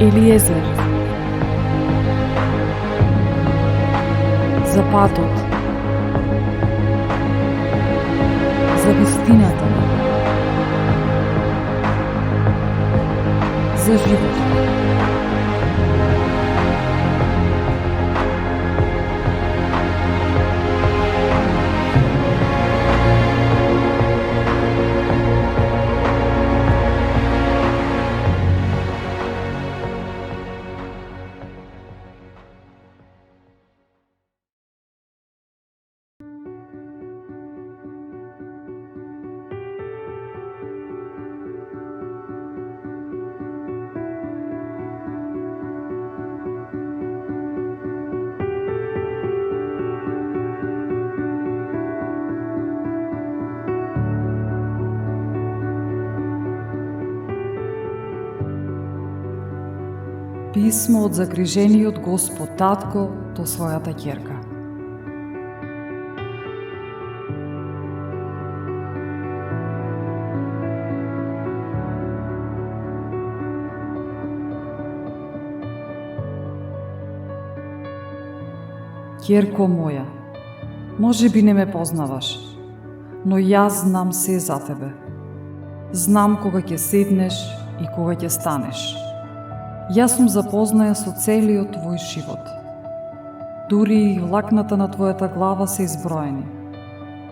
Елиезер, за патот, за вистината, за живот. Писмо од загрижениот Господ татко до својата ќерка. Ќерко моја, може би не ме познаваш, но јас знам се за тебе. Знам кога ќе седнеш и кога ќе станеш. Јас сум запознаја со целиот твој живот. Дури и влакната на твојата глава се изброени,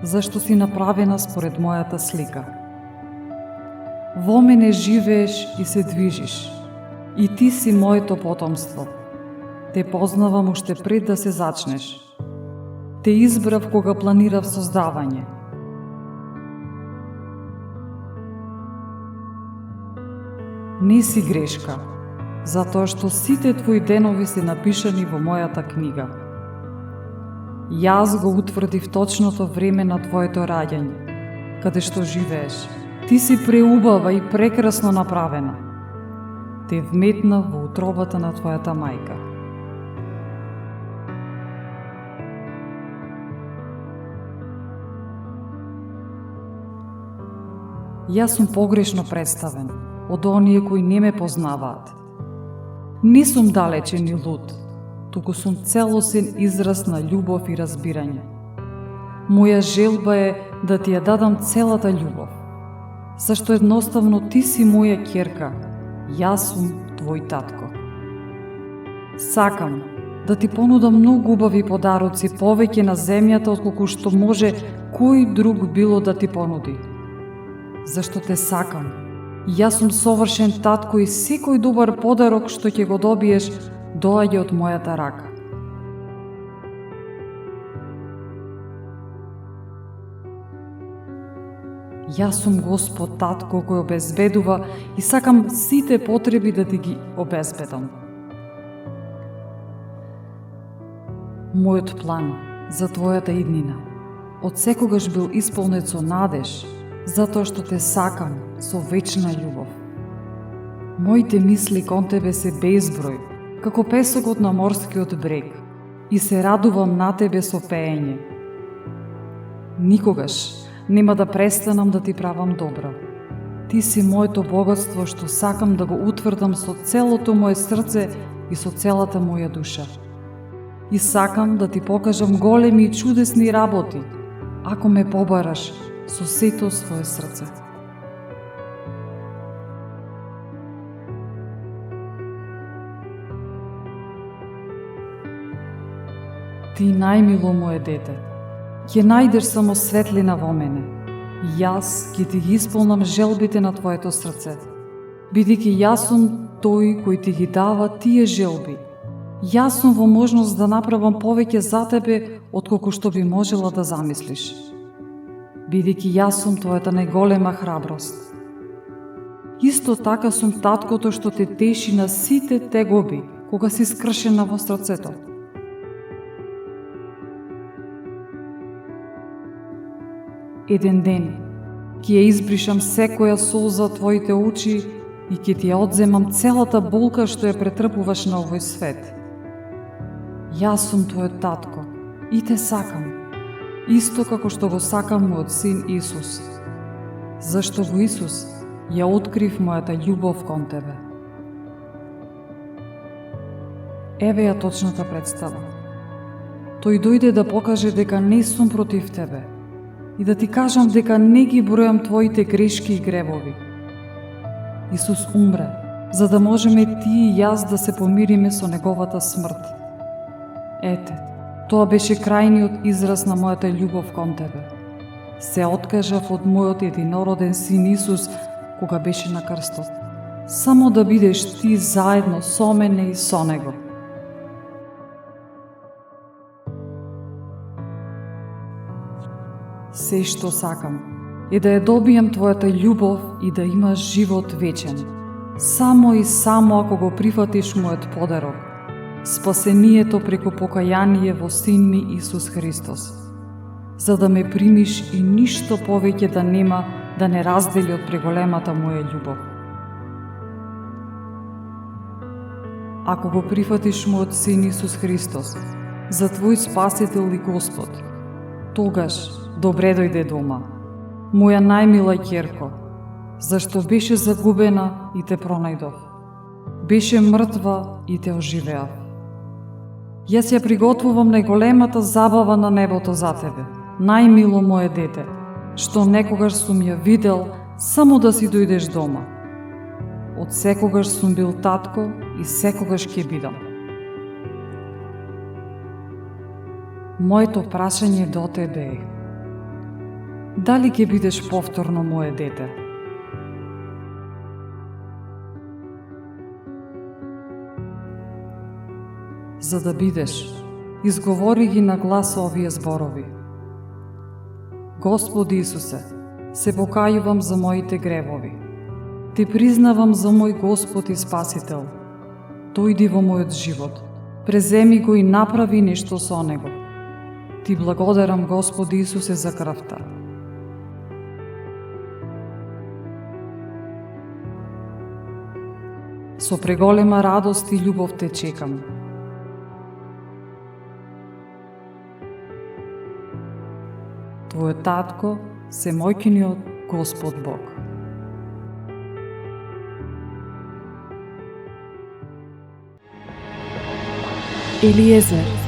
зашто си направена според мојата слика. Во мене живееш и се движиш, и ти си моето потомство. Те познавам уште пред да се зачнеш. Те избрав кога планирав создавање. Не си грешка, затоа што сите твои денови се напишани во мојата книга. Јас го утврдив точното време на твоето раѓање, каде што живееш. Ти си преубава и прекрасно направена. Те вметнав во утробата на твојата мајка. Јас сум погрешно представен од оние кои не ме познаваат. Не сум далечен и луд, туку сум целосен израз на љубов и разбирање. Моја желба е да ти ја дадам целата љубов, зашто едноставно ти си моја ќерка, јас сум твој татко. Сакам да ти понудам многу убави подароци, повеќе на земјата отколку што може кој друг било да ти понуди. Зашто те сакам. Јас сум совршен татко и секој добар подарок што ќе го добиеш доаѓа од мојата рака. Јас сум Господ татко кој обезбедува и сакам сите потреби да ти ги обезбедам. Мојот план за твојата иднина од секогаш бил исполнет со надеж, затоа што те сакам со вечна љубов. Моите мисли кон тебе се безброј, како песокот на морскиот брег, и се радувам на тебе со пеење. Никогаш нема да престанам да ти правам добро. Ти си моето богатство што сакам да го утврдам со целото моје срце и со целата моја душа. И сакам да ти покажам големи и чудесни работи, ако ме побараш со сето своје срце. Ти најмило моje дете, ќе најдеш само светлина во мене, и јас ќе ти ги исполнам желбите на твоето срце, бидејќи јас сум тој кој ти ги дава тие желби. Јас сум во можност да направам повеќе за тебе отколку што би можела да замислиш, бидејќи јас сум твојата најголема храброст. Исто така сум таткото што те теши на сите тегоби кога си скршена во срцето. Еден ден ќе ја избришам секоја солза од твоите очи и ќе ти ја одземам целата болка што ја претрпуваш на овој свет. Јас сум твојот татко и те сакам, исто како што го сакам мојот син Исус, зашто во Исус ја открив мојата љубов кон тебе. Еве ја точната представа. Тој дојде да покаже дека не сум против тебе и да ти кажам дека не ги бројам твоите грешки и гревови. Исус умре, за да можеме ти и јас да се помириме со неговата смрт. Ете, тоа беше крајниот израз на мојата љубов кон тебе. Се откажав од мојот единороден син Исус кога беше на крстот, само да бидеш ти заедно со мене и со него. Се што сакам е да ја добијам твојата љубов и да имаш живот вечен. Само и само ако го прифатиш мојот подарок, спасението преку покаяние во Син ми Исус Христос, за да ме примиш и ништо повеќе да нема да не раздели од преголемата моја љубов. Ако го прифатиш мојот Син Исус Христос за твој Спасител и Господ, тогаш добре дојде дома, моја најмила ќерко, зашто беше загубена и те пронајдов. Беше мртва и те оживеав. Јас ја приготвувам најголемата забава на небото за тебе, најмило моje дете, што некогаш сум ја видел само да си дојдеш дома. Од секогаш сум бил татко и секогаш ќе бидам. Моето прашање до тебе е: дали ќе бидеш повторно моje дете? За да бидеш, изговори ги на глас овие зборови. Господи Исусе, се покајувам за моите гревови. Ти признавам за мој Господ и Спасител. Дојди во мојот живот, преземи го и направи нешто со него. Ти благодарам, Господи Исусе, за крвта. Со преголема радост и љубов те чекам. Твојот татко, семојкиниот Господ Бог. Елиезер.